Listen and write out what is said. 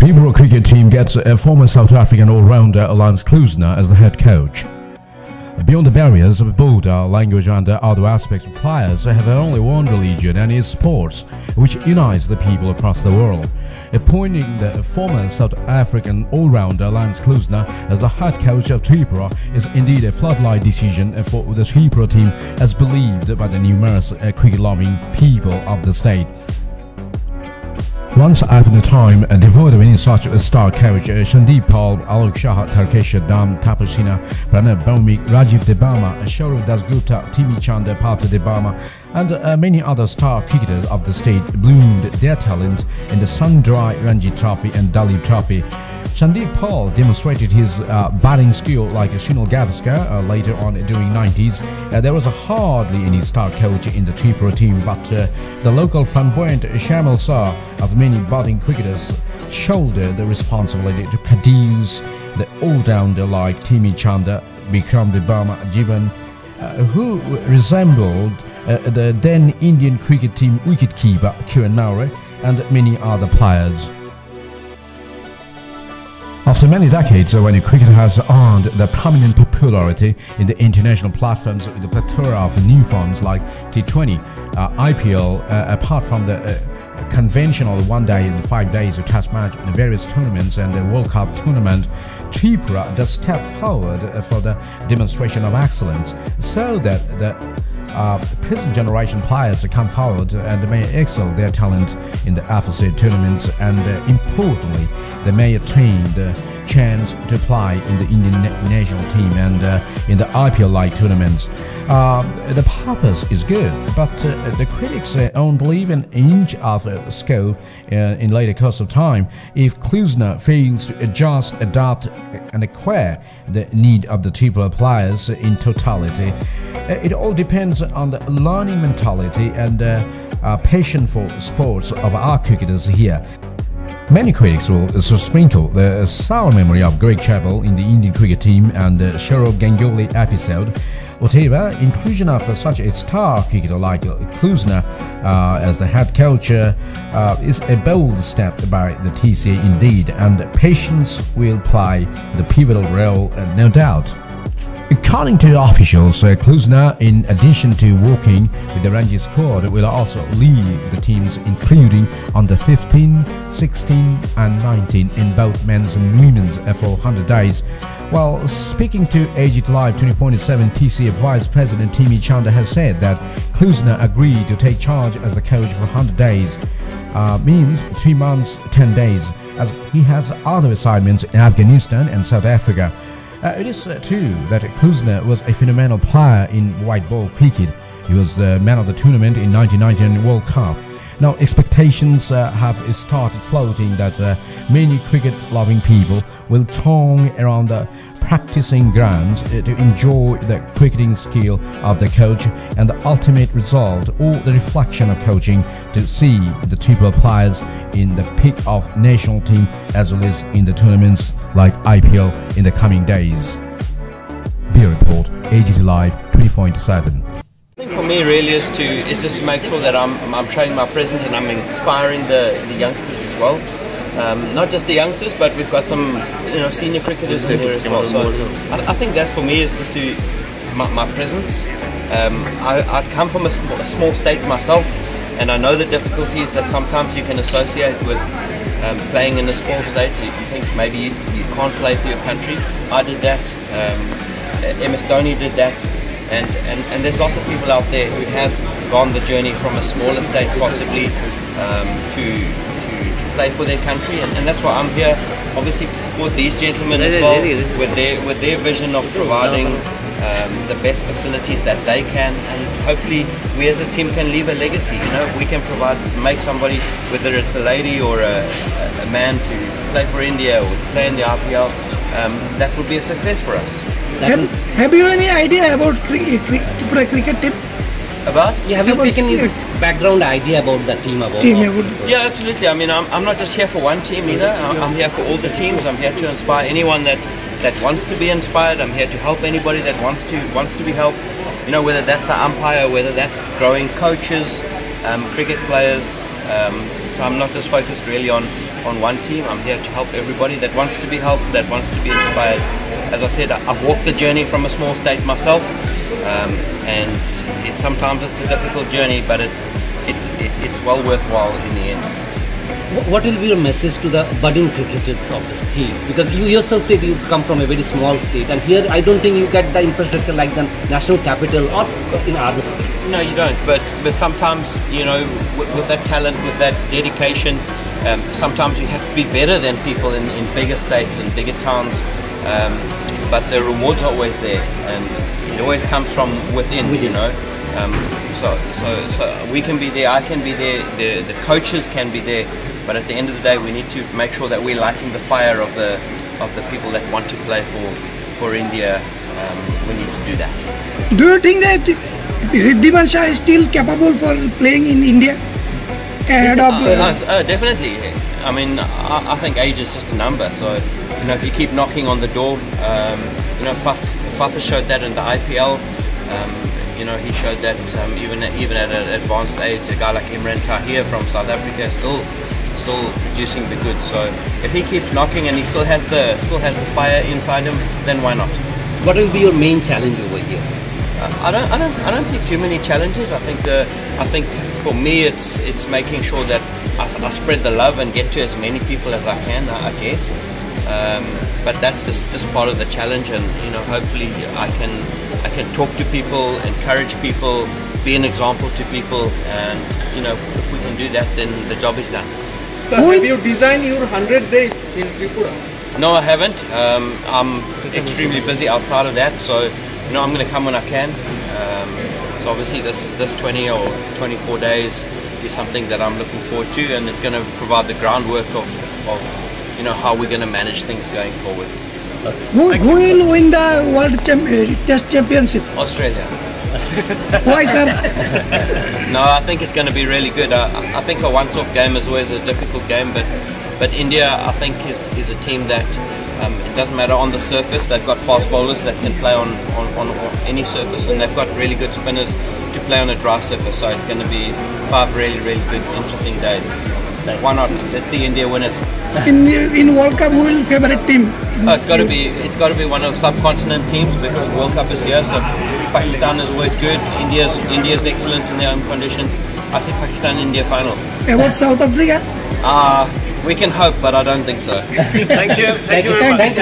Tripura cricket team gets a former South African all-rounder Klusner as the head coach. Beyond the barriers of border, language and other aspects, players have only one religion, and it's sports, which unites the people across the world. Appointing the former South African all-rounder Klusner as the head coach of Tripura is indeed a floodlight decision for the Tripura team, as believed by the numerous cricket-loving people of the state. Once upon a time, devoid of any such star coach, Sandeep Paul, Alok Shah, Tarkesh Dam, Tapasina, Pranab Bhaumik, Rajiv Debama, Shaurav Dasgupta, Timi Chanda, Pata Debama, and many other star cricketers of the state bloomed their talent in the Sundry Ranji Trophy and Dalip Trophy. Sandeep Paul demonstrated his batting skill like Sunil Gavaskar later on during 90s. There was hardly any star coach in the Tripura team, but the local flamboyant Shamal Shah of many budding cricketers shouldered the responsibility to produce the all-rounder like Timi Chanda, Bikram Debama Jivan, who resembled the then Indian cricket team wicketkeeper Kiran Naure and many other players. After many decades, when cricket has earned the prominent popularity in the international platforms with the plethora of new forms like T20, IPL, apart from the conventional 1 day and 5 days of test match in various tournaments and the World Cup tournament, Tripura does step forward for the demonstration of excellence, so that the present generation players come forward and may excel their talent in the FSA tournaments, and importantly, they may attain the chance to play in the Indian national team and in the IPL-like tournaments. The purpose is good, but the critics won't believe an inch of scope in later course of time if Klusner fails to adjust, adapt, and acquire the need of the Tripura players in totality. It all depends on the learning mentality and passion for sports of our cricketers here. Many critics will sprinkle the sour memory of Greg Chappell in the Indian cricket team and the Sourav Ganguly episode. Whatever, inclusion of such a star cricketer like Klusner as the head coach is a bold step by the TCA indeed, and patience will play the pivotal role, no doubt. According to officials, Klusner, in addition to working with the Ranji squad, will also lead the teams including under 15, 16 and 19 in both men's and women's for 100 days. While speaking to Agit Live 24/7, TCA Vice President Timi Chanda has said that Klusner agreed to take charge as the coach for 100 days, means 3 months, 10 days, as he has other assignments in Afghanistan and South Africa. It is true that Klusner was a phenomenal player in white ball cricket. He was the man of the tournament in 1999 World Cup. Now expectations have started floating that many cricket-loving people will throng around the practicing grounds to enjoy the cricketing skill of the coach and the ultimate result or the reflection of coaching, to see the Tripura players in the peak of national team as well as in the tournaments like IPL in the coming days. Bureau Report, AGT Live 24/7. I think for me really is just to make sure that I'm showing my presence and I'm inspiring the youngsters as well. Not just the youngsters, but we've got some senior cricketers in here as well. So I think that for me is just to my presence. I've come from a small state myself, and I know the difficulties that sometimes you can associate with playing in a small state. You think maybe you can't play for your country. I did that. MS Dhoni did that. And there's lots of people out there who have gone the journey from a smaller state possibly to play for their country, and that's why I'm here, obviously to support these gentlemen as well with their vision of providing the best facilities that they can, and hopefully we as a team can leave a legacy. We can make somebody, whether it's a lady or a man, to play for India or to play in the IPL. That would be a success for us. Have you any idea about Tripura cricket team? About? Yeah, have you taken your background idea about the team? Yeah, absolutely. I mean, I'm not just here for one team either. I'm here for all the teams. I'm here to inspire anyone that wants to be inspired. I'm here to help anybody that wants to be helped. Whether that's an umpire, whether that's growing coaches, cricket players, So I'm not just focused really on one team. I'm here to help everybody that wants to be helped, that wants to be inspired. As I said, I've walked the journey from a small state myself, and sometimes it's a difficult journey, but it's well worthwhile in the end. What will be your message to the budding cricketers of this team? Because you yourself said you come from a very small state, and here I don't think you get the infrastructure like the national capital or in other states. No, you don't. But sometimes, you know, with that talent, with that dedication, sometimes you have to be better than people in bigger states and bigger towns. But the rewards are always there, and it always comes from within. You know. So we can be there, I can be there, the coaches can be there, but at the end of the day we need to make sure that we're lighting the fire of the people that want to play for India. We need to do that. Do you think that Riddhiman Shah is still capable for playing in India ahead of? Definitely. I mean, I think age is just a number. So you know, if you keep knocking on the door, you know, Fafa showed that in the IPL. You know, he showed that even at an advanced age, a guy like Imran Tahir from South Africa is still producing the goods. So if he keeps knocking and he still has the fire inside him, then why not? What will be your main challenge over here? I don't see too many challenges. I think for me it's making sure that I spread the love and get to as many people as I can. I guess. But that's just part of the challenge, and you know, hopefully I can talk to people, encourage people, be an example to people, and you know, if we can do that, then the job is done. So have you designed your 100 days in Tripura? No, I haven't. I'm extremely busy outside of that, so you know, I'm going to come when I can. So obviously this 20 or 24 days is something that I'm looking forward to, and it's going to provide the groundwork of you know, how we're going to manage things going forward. Who will win the World Test Championship? Australia. Why, sir? No, I think it's going to be really good. I think a once-off game is always a difficult game, but India, I think, is a team that it doesn't matter on the surface. They've got fast bowlers that can play on any surface, and they've got really good spinners to play on a dry surface. So it's going to be 5 really good, interesting days. Why not? Let's see India win it. In World Cup, who will favorite team? Oh, it's got to be one of subcontinent teams, because the World Cup is here. So Pakistan is always good. India's excellent in their own conditions. I say Pakistan India final. About South Africa? We can hope, but I don't think so. Thank you. Thank you very much.